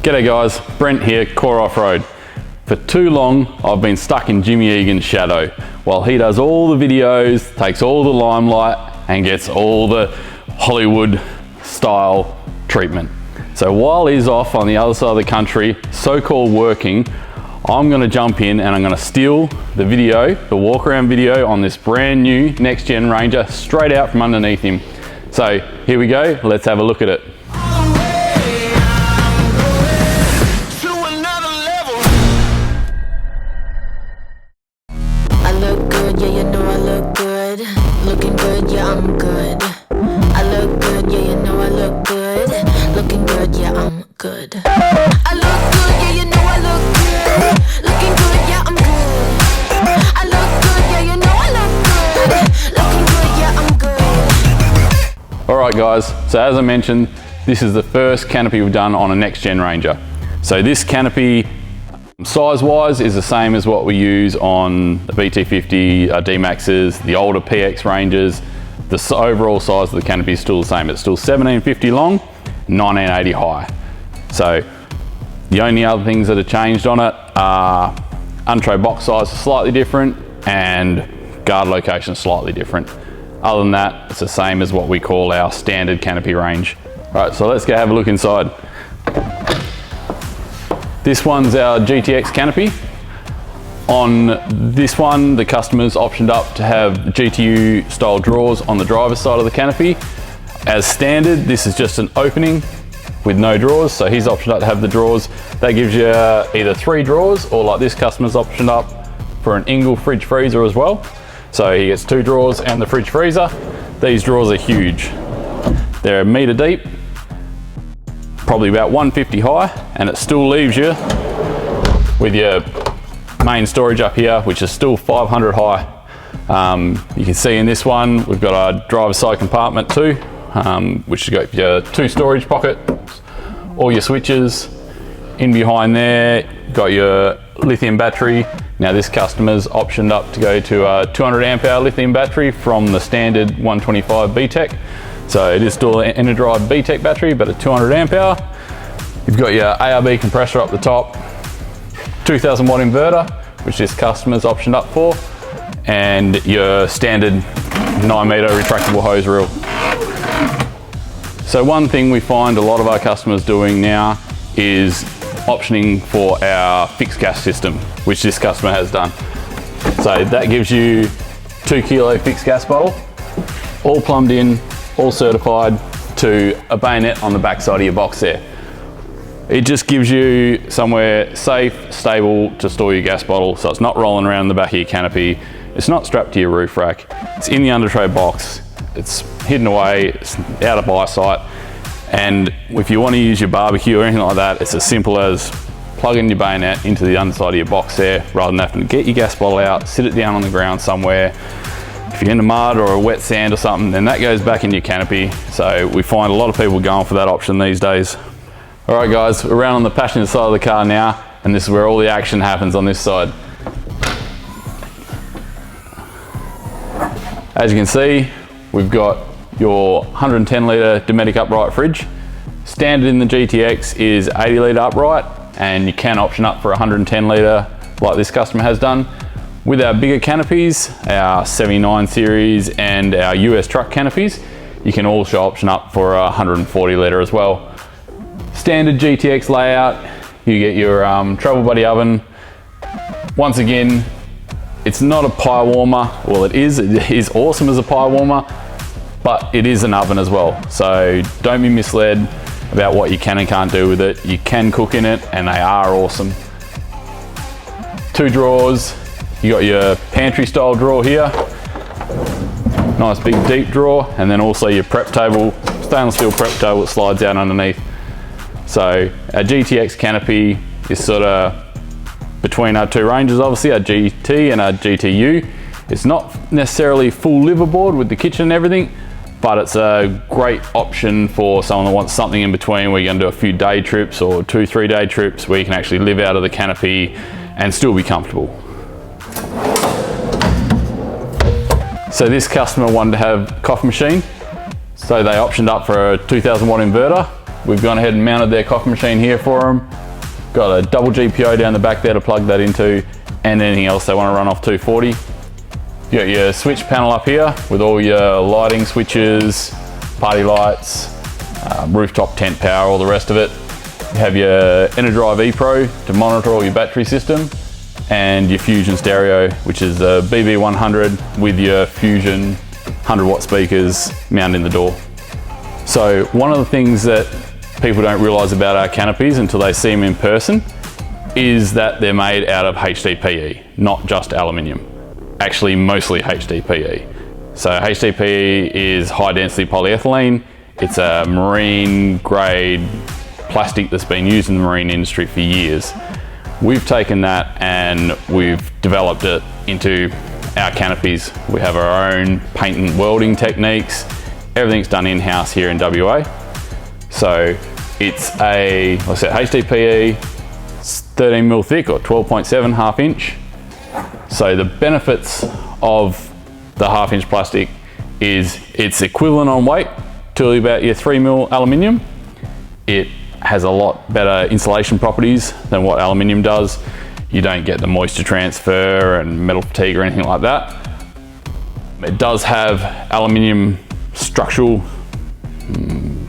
G'day guys, Brent here, Core Off-Road. For too long, I've been stuck in Jimmy Egan's shadow while he does all the videos, takes all the limelight and gets all the Hollywood style treatment. So while he's off on the other side of the country, so-called working, I'm gonna jump in and I'm gonna steal the video, the walk around video on this brand new next gen Ranger straight out from underneath him. So here we go, let's have a look at it. Good. I look good, yeah, you know I look good. Looking good, yeah, I'm good. I look good, yeah, you know I look good. Looking good, yeah, I'm good. Alright guys, so as I mentioned, this is the first canopy we've done on a next gen Ranger. So this canopy, size-wise, is the same as what we use on the BT50, D-Maxes, the older PX Rangers. The overall size of the canopy is still the same. It's still 1750 long, 1980 high. So the only other things that are changed on it are untray box size is slightly different and guard location is slightly different. Other than that, it's the same as what we call our standard canopy range. All right, so let's go have a look inside. This one's our GTX canopy. On this one, the customer's optioned up to have GTU style drawers on the driver's side of the canopy. As standard, this is just an opening with no drawers, so he's optioned up to have the drawers. That gives you either 3 drawers, or like this customer's optioned up for an Ingle fridge freezer as well. So he gets 2 drawers and the fridge freezer. These drawers are huge. They're 1 meter deep, probably about 150 high, and it still leaves you with your main storage up here, which is still 500 high. You can see in this one, we've got our driver's side compartment too, which has got your 2 storage pockets, all your switches. In behind there, got your lithium battery. Now this customer's optioned up to go to a 200 amp hour lithium battery from the standard 125 BTEC. So it is still an Enerdrive BTEC battery, but a 200 amp hour. You've got your ARB compressor up the top, 2000 watt inverter, which this customer's optioned up for, and your standard 9 meter retractable hose reel. So one thing we find a lot of our customers doing now is optioning for our fixed gas system, which this customer has done. So that gives you 2 kilo fixed gas bottle, all plumbed in, all certified to a bayonet on the back side of your box there. It just gives you somewhere safe, stable to store your gas bottle, so it's not rolling around in the back of your canopy. It's not strapped to your roof rack. It's in the under tray box. It's hidden away, it's out of eyesight. And if you want to use your barbecue or anything like that, it's as simple as plugging your bayonet into the underside of your box there, rather than having to get your gas bottle out, sit it down on the ground somewhere. If you're in the mud or a wet sand or something, then that goes back in your canopy. So we find a lot of people going for that option these days. All right guys, we're around on the passenger side of the car now, and this is where all the action happens on this side. As you can see, we've got your 110 litre Dometic upright fridge. Standard in the GTX is 80 litre upright, and you can option up for 110 litre like this customer has done. With our bigger canopies, our 79 series and our US truck canopies, you can also option up for a 140 litre as well. Standard GTX layout, you get your travel buddy oven. Once again, it's not a pie warmer. Well, it is awesome as a pie warmer, but it is an oven as well. So don't be misled about what you can and can't do with it. You can cook in it and they are awesome. 2 drawers, you got your pantry style drawer here. Nice big deep drawer, and then also your prep table, stainless steel prep table that slides out underneath. So our GTX canopy is sort of between our 2 ranges, obviously, our GT and our GTU. It's not necessarily full liverboard with the kitchen and everything, but it's a great option for someone that wants something in between, where you're gonna do a few day trips or 2-3 day trips where you can actually live out of the canopy and still be comfortable. So this customer wanted to have a coffee machine, so they optioned up for a 2000 watt inverter. we've gone ahead and mounted their coffee machine here for them. Got a double GPO down the back there to plug that into, and anything else they want to run off 240. You got your switch panel up here with all your lighting switches, party lights, rooftop tent power, all the rest of it. You have your EnerDrive ePro to monitor all your battery system, and your Fusion stereo, which is a BB100 with your Fusion 100 watt speakers mounted in the door. So one of the things that people don't realise about our canopies until they see them in person is that they're made out of HDPE, not just aluminium. Actually, mostly HDPE. So HDPE is high density polyethylene. It's a marine grade plastic that's been used in the marine industry for years. We've taken that and we've developed it into our canopies. We have our own paint and welding techniques. Everything's done in-house here in WA. So it's a, like I said, HDPE, 13mm thick or 12.7 half inch. So the benefits of the half inch plastic is it's equivalent on weight to about your 3mm aluminium. It has a lot better insulation properties than what aluminium does. You don't get the moisture transfer and metal fatigue or anything like that. It does have aluminium structural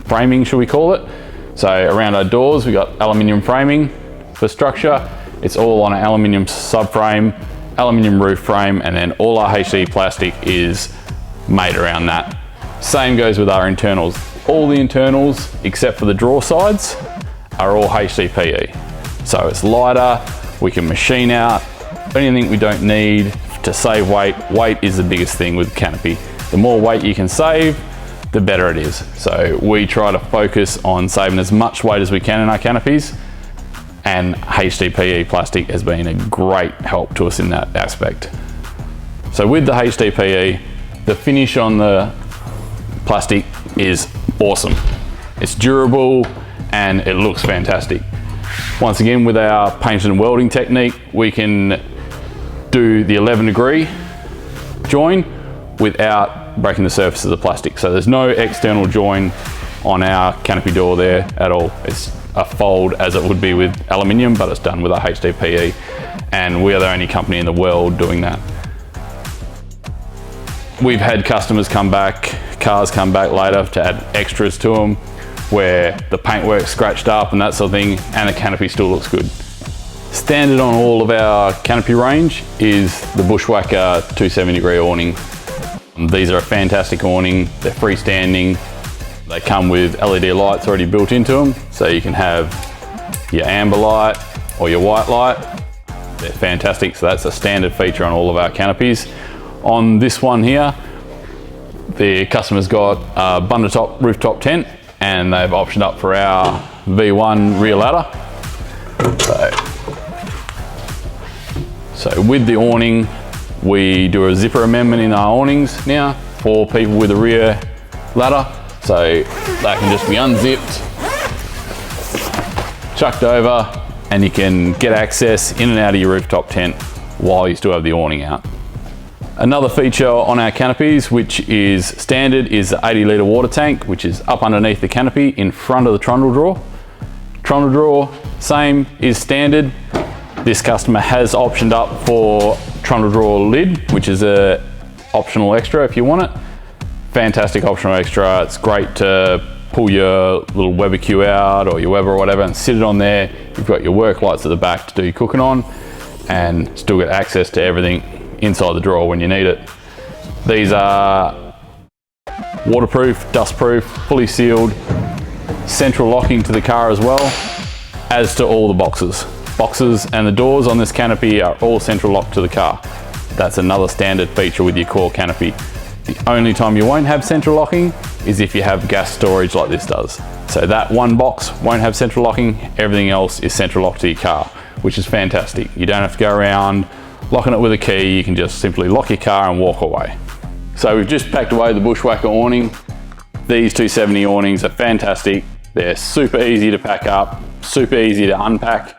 framing, should we call it. So around our doors, we got aluminium framing for structure. It's all on an aluminium subframe, aluminium roof frame, and then all our HD plastic is made around that. Same goes with our internals. All the internals, except for the drawer sides, are all HDPE. So it's lighter, we can machine out anything we don't need to save weight. Weight is the biggest thing with canopy. The more weight you can save, the better it is. So we try to focus on saving as much weight as we can in our canopies, and HDPE plastic has been a great help to us in that aspect. So with the HDPE, the finish on the plastic is awesome. It's durable and it looks fantastic. Once again, with our paint and welding technique, we can do the 11-degree join without breaking the surface of the plastic. So there's no external join on our canopy door there at all. It's a fold as it would be with aluminium, but it's done with our HDPE, and we are the only company in the world doing that. We've had customers come back, cars come back later to add extras to them where the paintwork's scratched up and that sort of thing, and the canopy still looks good. Standard on all of our canopy range is the Bushwakka 270-degree awning. These are a fantastic awning. They're freestanding. They come with LED lights already built into them, so you can have your amber light or your white light. They're fantastic, so that's a standard feature on all of our canopies. On this one here, the customer's got a Bundutop Roof Top Tent, and they've optioned up for our V1 rear ladder. So with the awning, we do a zipper amendment in our awnings now for people with a rear ladder. So that can just be unzipped, chucked over, and you can get access in and out of your rooftop tent while you still have the awning out. Another feature on our canopies, which is standard, is the 80-litre water tank, which is up underneath the canopy in front of the trundle drawer. Trundle drawer, same, is standard. This customer has optioned up for trundle drawer lid, which is a optional extra if you want it. Fantastic optional extra. It's great to pull your little Weber Q out or your Weber or whatever and sit it on there. You've got your work lights at the back to do your cooking on, and still get access to everything inside the drawer when you need it. These are waterproof, dustproof, fully sealed, central locking to the car as well, as to all the boxes. Boxes and the doors on this canopy are all central locked to the car. That's another standard feature with your core canopy. The only time you won't have central locking is if you have gas storage like this does. So that one box won't have central locking, everything else is central locked to your car, which is fantastic. You don't have to go around locking it with a key, you can just simply lock your car and walk away. So we've just packed away the Bushwakka awning. These 270 awnings are fantastic. They're super easy to pack up, super easy to unpack.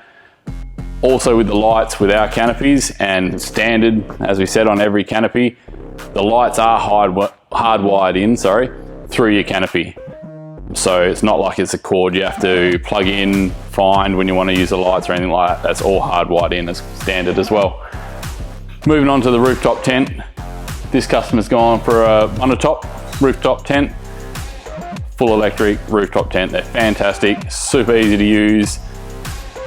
Also with the lights with our canopies, and standard, as we said on every canopy, the lights are hardwired in, through your canopy. So it's not like it's a cord you have to plug in, find when you want to use the lights or anything like that. That's all hardwired in as standard as well. Moving on to the rooftop tent. This customer's gone for a Bundutop Rooftop Tent. Full electric rooftop tent. They're fantastic, super easy to use.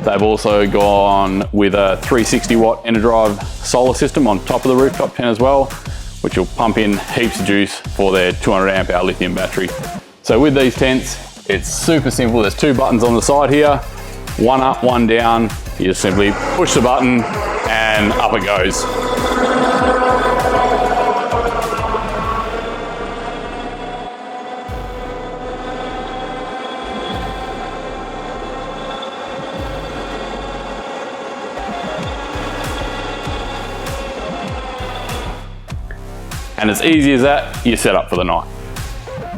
They've also gone with a 360 watt EnerDrive solar system on top of the rooftop tent as well, which will pump in heaps of juice for their 200 amp hour lithium battery. So with these tents, it's super simple. There's two buttons on the side here, one up, one down. You just simply push the button and up it goes. And as easy as that, you're set up for the night.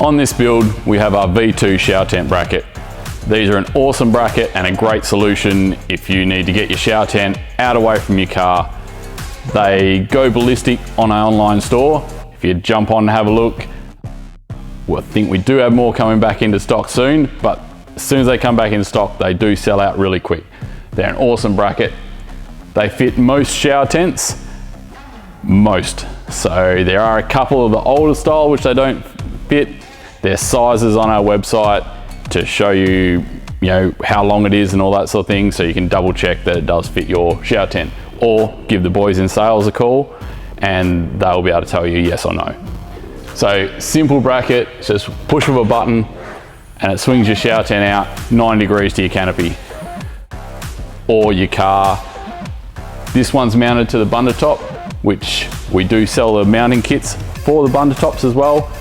On this build, we have our V2 shower tent bracket. These are an awesome bracket and a great solution if you need to get your shower tent out away from your car. They go ballistic on our online store. If you jump on and have a look, well, I think we do have more coming back into stock soon, but as soon as they come back into stock, they do sell out really quick. They're an awesome bracket. They fit most shower tents, most. So there are a couple of the older style which they don't fit. There's sizes on our website to show you, how long it is and all that sort of thing, so you can double check that it does fit your shower tent, or give the boys in sales a call and they'll be able to tell you yes or no. So simple bracket, just push of a button and it swings your shower tent out 9 degrees to your canopy or your car. This one's mounted to the Bundutop, which we do sell the mounting kits for the Bundutops as well.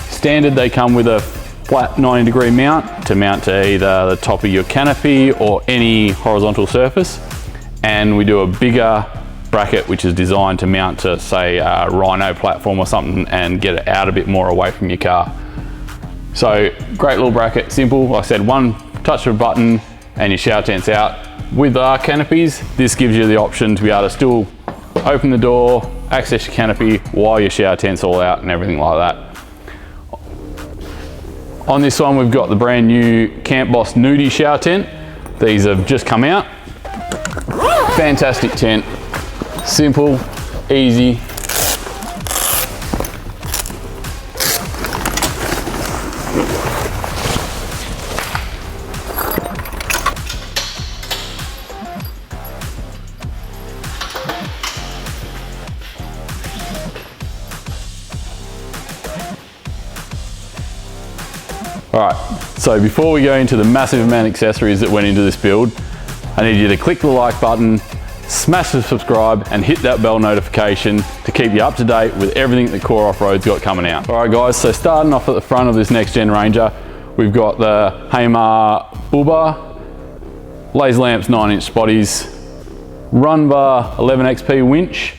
Standard, they come with a flat 90 degree mount to mount to either the top of your canopy or any horizontal surface. And we do a bigger bracket which is designed to mount to, say, a Rhino platform or something and get it out a bit more away from your car. So great little bracket, simple. Like I said, one touch of a button and your shower tent's out. With our canopies, this gives you the option to be able to still open the door, access your canopy while your shower tent's all out and everything like that. On this one, we've got the brand new Camp Boss Nudie shower tent. These have just come out. Fantastic tent, simple, easy. All right, so before we go into the massive amount of accessories that went into this build, I need you to click the like button, smash the subscribe, and hit that bell notification to keep you up to date with everything that Core Off-Road's got coming out. All right guys, so starting off at the front of this next gen Ranger, we've got the Hamer bull bar, laser lamps 9-inch spotties, run bar 11XP winch.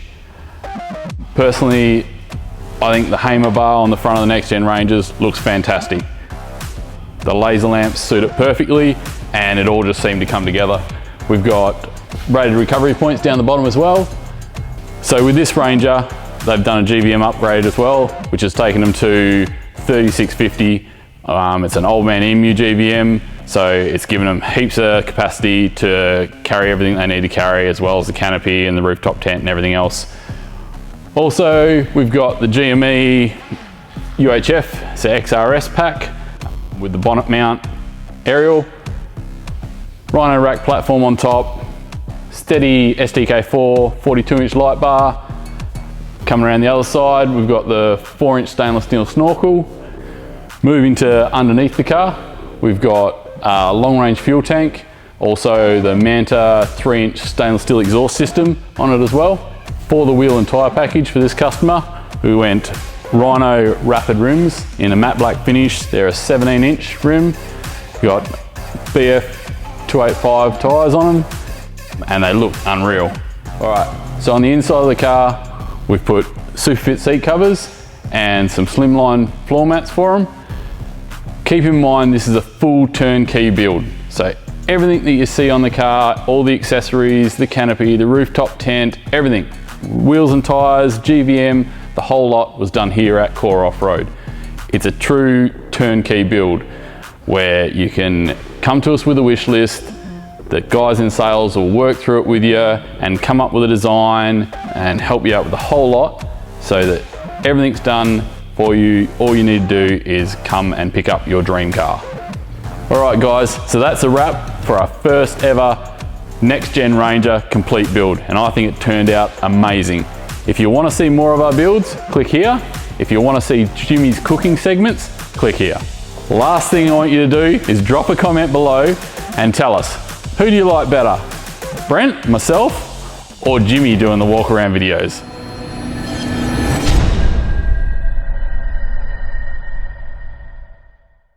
Personally, I think the Hamer bar on the front of the next gen Rangers looks fantastic. The laser lamps suit it perfectly and it all just seemed to come together. We've got rated recovery points down the bottom as well. So with this Ranger, they've done a GVM upgrade as well, which has taken them to 3650. It's an old man EMU GVM, so it's given them heaps of capacity to carry everything they need to carry, as well as the canopy and the rooftop tent and everything else. Also, we've got the GME UHF, it's an XRS pack, with the bonnet mount aerial, Rhino rack platform on top, steady SDK4 42-inch light bar. Coming around the other side, we've got the 4-inch stainless steel snorkel. Moving to underneath the car, we've got a long-range fuel tank, also the Manta 3-inch stainless steel exhaust system on it as well. For the wheel and tyre package for this customer, we went Rhino Rapid rims in a matte black finish. They're a 17-inch rim. Got BF 285 tyres on them and they look unreal. All right, so on the inside of the car, we've put Superfit seat covers and some slimline floor mats for them. Keep in mind, this is a full turnkey build. So everything that you see on the car, all the accessories, the canopy, the rooftop tent, everything, wheels and tyres, GVM, the whole lot was done here at Core Off-Road. It's a true turnkey build. where you can come to us with a wish list. The guys in sales will work through it with you and come up with a design and help you out with the whole lot so that everything's done for you. All you need to do is come and pick up your dream car. All right guys, so that's a wrap for our first ever next gen Ranger complete build, and I think it turned out amazing. If you want to see more of our builds, click here. If you want to see Jimmy's cooking segments, click here. Last thing I want you to do is drop a comment below and tell us, who do you like better? Brent, myself, or Jimmy doing the walk around videos?